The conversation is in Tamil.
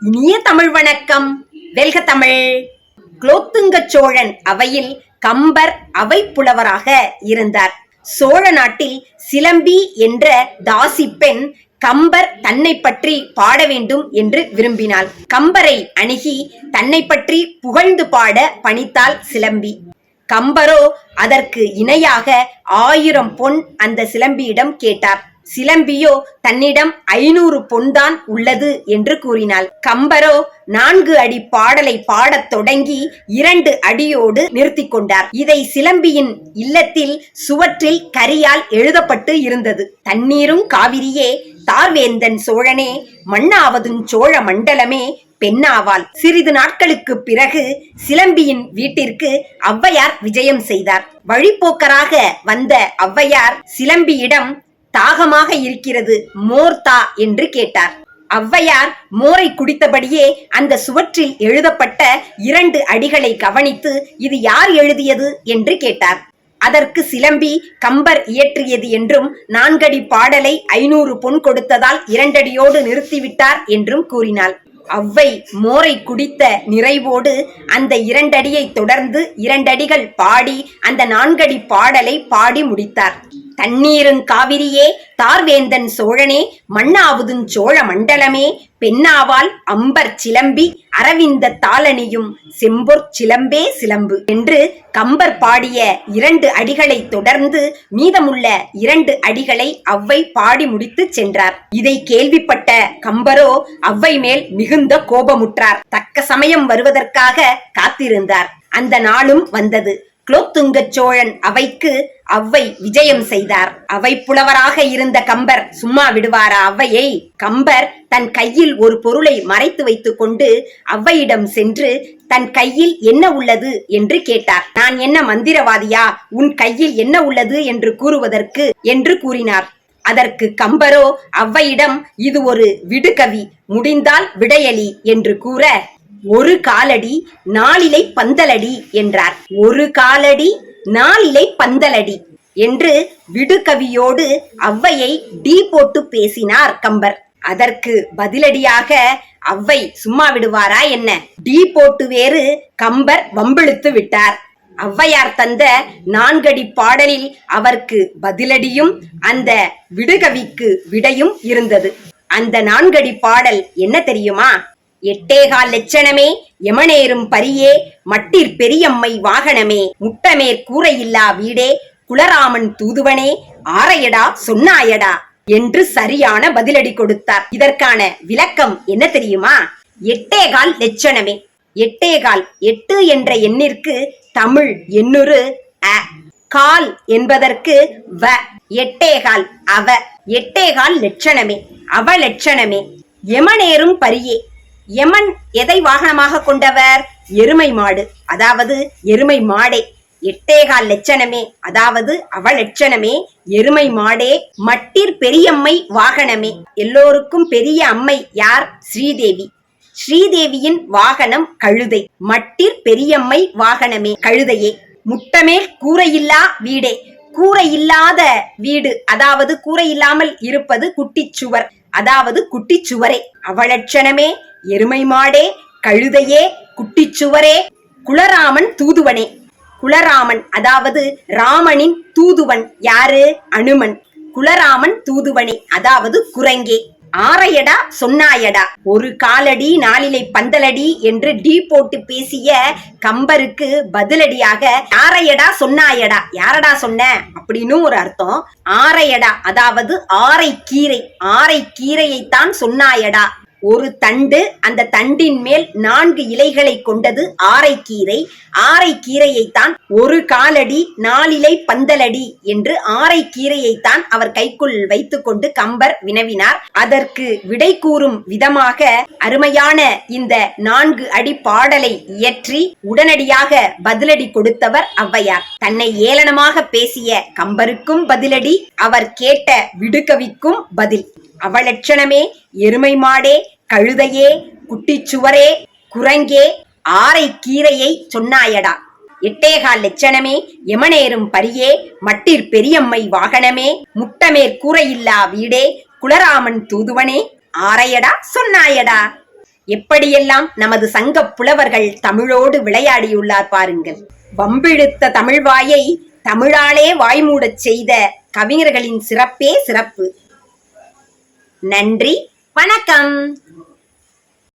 இனிய தமிழ் வணக்கம். வெல்க தமிழ். குலோத்துங்க சோழன் அவையில் கம்பர் அவை புலவராக இருந்தார். சோழ நாட்டில் சிலம்பி என்ற தாசி பெண் கம்பர் தன்னை பற்றி பாட வேண்டும் என்று விரும்பினாள். கம்பரை அணுகி தன்னை பற்றி புகழ்ந்து பாட பணித்தாள் சிலம்பி. கம்பரோ அதற்கு இணையாக 1000 பொன் அந்த சிலம்பியிடம் கேட்டார். சிலம்பியோ தன்னிடம் 500 பொன்தான் உள்ளது என்று கூறினாள். கம்பரோ 4 அடி பாடலை பாடத் தொடங்கி 2 அடியோடு நிறுத்தி கொண்டார். இதை சிலம்பியின் இல்லத்தில் சுவற்றில் கரியால் எழுதப்பட்டு இருந்தது. தண்ணீரும் காவிரியே, தார்வேந்தன் சோழனே, மண்ணாவதும் சோழ மண்டலமே, பெண்ணாவாள். சிறிது நாட்களுக்கு பிறகு சிலம்பியின் வீட்டிற்கு ஔவையார் விஜயம் செய்தார். வழிப்போக்கராக வந்த ஔவையார் சிலம்பியிடம் தாகமாக இருக்கிறது, மோர்தா என்று கேட்டார். ஔவையார் மோரை குடித்தபடியே அந்த சுவற்றில் எழுதப்பட்ட 2 அடிகளை கவனித்து இது யார் எழுதியது என்று கேட்டார். அதற்கு சிலம்பி கம்பர் இயற்றியது என்றும் 4 அடி பாடலை 500 பொன் கொடுத்ததால் 2 அடியோடு நிறுத்திவிட்டார் என்றும் கூறினாள். ஔவை மோரை குடித்த நிறைவோடு அந்த 2 அடியை தொடர்ந்து 2 அடிகள் பாடி அந்த 4 அடி பாடலை பாடி முடித்தார். தண்ணீரும் காவிரியே, தார்வேந்தன் சோழனே, மண்ணாவதும் சோழ மண்டலமே, பெண்ணாவால் அம்பர் சிலம்பி, அரவிந்த தாளணியும் செம்பொற் சிலம்பே சிலம்பு என்று கம்பர் பாடிய 2 அடிகளை தொடர்ந்து மீதமுள்ள 2 அடிகளை ஔவை பாடி முடித்து சென்றார். இதை கேள்விப்பட்ட கம்பரோ ஔவை மேல் மிகுந்த கோபமுற்றார். தக்க சமயம் வருவதற்காக காத்திருந்தார். அந்த நாளும் வந்தது. குலோத்துங்க சோழன் அவைக்கு ஔவை விஜயம் செய்தார். அவை புலவராக இருந்த கம்பர் சும்மா விடுவாரா ஔவையை? கம்பர் தன் கையில் ஒரு பொருளை மறைத்து வைத்துக் கொண்டு ஔவையிடம் சென்று தன் கையில் என்ன உள்ளது என்று கேட்டார். நான் என்ன மந்திரவாதியா, உன் கையில் என்ன உள்ளது என்று கூறுவதற்கு என்று கூறினார். அதற்கு கம்பரோ ஔவையிடம் இது ஒரு விடுகவி, முடிந்தால் விடையளி என்று கூற, 1 காலடி 4 இலை பந்தலடி என்றார். 1 காலடி 4 இலை பந்தலடி என்று விடுகவியோடு ஔவையை டீ போட்டு பேசினார் கம்பர். அதற்கு பதிலடியாக ஔவை சும்மா விடுவாரா என்ன? டீ போட்டு வேறு கம்பர் வம்பிழுத்து விட்டார். ஔவையார் தந்த 4 அடி பாடலில் அவருக்கு பதிலடியும் அந்த விடுகவிக்கு விடையும் இருந்தது. அந்த 4 அடி பாடல் என்ன தெரியுமா? 8 லட்சணமே, எமனேறும் பரியே, மட்டிற் பெரியம்மை வாகனமே, முட்டமேற் கூரையில்லா வீடே, குலராமன் தூதுவனே, ஆரையடா சொன்னாயடா என்று சரியான பதிலடி கொடுத்தார். இதற்கான விளக்கம் என்ன தெரியுமா? 8 லட்சணமே. 8 என்ற எண்ணிற்கு தமிழ் எண்ணுரு அ, கால் என்பதற்கு வ, 8 அவ, 8 லட்சணமே, அவ லட்சணமே. எமனேறும் பரியே, யமன் எதை வாகனமாக கொண்டவர்? எருமை மாடு, அதாவது எருமை மாடே. 8 லட்சணமே, அதாவது அவ லட்சணமே, எருமை மாடே. மட்டிற் பெரியம்மை வாகனமே, எல்லோருக்கும் பெரிய அம்மை யார்? ஸ்ரீதேவி. ஸ்ரீதேவியின் வாகனம் கழுதை. மட்டிற் பெரியம்மை வாகனமே, கழுதையே. முட்டமேல் கூரையில்லா வீடே, கூரை இல்லாத வீடு, அதாவது கூரை இல்லாமல் இருப்பது குட்டிச்சுவர், அதாவது குட்டிச்சுவரே. அவலட்சணமே, எருமை மாடே, கழுதையே, குட்டிச்சுவரே. குலராமன் தூதுவனே, குலராமன் அதாவது ராமனின் தூதுவன் யாரு? அனுமன். குலராமன் தூதுவனே அதாவது குரங்கே. ஆரையடா சொன்னாயடா, 1 காலடி 4 இலை பந்தலடி என்று டீ போட்டு பேசிய கம்பருக்கு பதிலடியாக ஆரையடா சொன்னாயடா, யாரடா சொன்ன அப்படின்னு ஒரு அர்த்தம். ஆரையடா அதாவது ஆரை கீரை, ஆரை கீரையைத்தான் சொன்னாயடா. ஒரு தண்டு, அந்த தண்டின் மேல் 4 இலைகளை கொண்டது ஆரைக்கீரை. ஆரைக்கீரையைத்தான் 1 காலடி 4 இலை பந்தலடி என்று ஆரைக்கீரையைத்தான் அவர் கைக்குள் வைத்துக் கொண்டு கம்பர் வினவினார். அதற்கு விடை கூறும் விதமாக அருமையான இந்த 4 அடி பாடலை இயற்றி உடனடியாக பதிலடி கொடுத்தவர் ஔவையார். தன்னை ஏளனமாக பேசிய கம்பருக்கும் பதிலடி, அவர் கேட்ட விடுகவிக்கும் பதில். அவலட்சணமே, எருமை மாடே, கழுதையே, குட்டிச்சுவரே, குரங்கே, ஆரை கீரையை சொன்னாயடா. 8 லட்சணமே, எமனேறும் பரியே, மட்டிற் பெரியம்மை வாகனமே, முட்டமேற் கூரையில்லா வீடே, குலராமன் தூதுவனே, ஆரையடா சொன்னாயடா எப்படியெல்லாம் நமது சங்க புலவர்கள் தமிழோடு விளையாடியுள்ளார் பாருங்கள். வம்பிழுத்த தமிழ்வாயை தமிழாலே வாய்மூடச் செய்த கவிஞர்களின் சிறப்பே சிறப்பு. நன்றி, வணக்கம்.